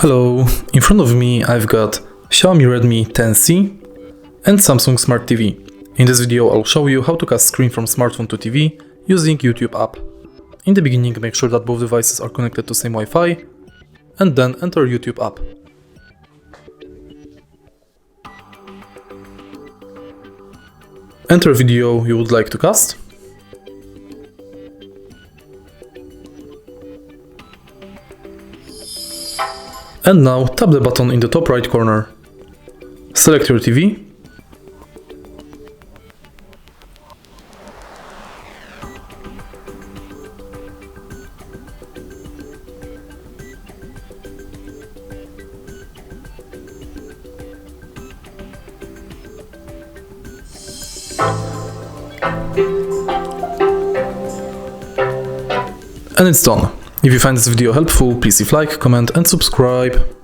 Hello, in front of me I've got Xiaomi Redmi 10C and Samsung Smart TV. In this video I'll show you how to cast screen from smartphone to TV using YouTube app. In the beginning make sure that both devices are connected to same Wi-Fi and then enter YouTube app. Enter video you would like to cast. And now tap the button in the top right corner. Select your TV. And it's done. If you find this video helpful, please leave like, comment and subscribe.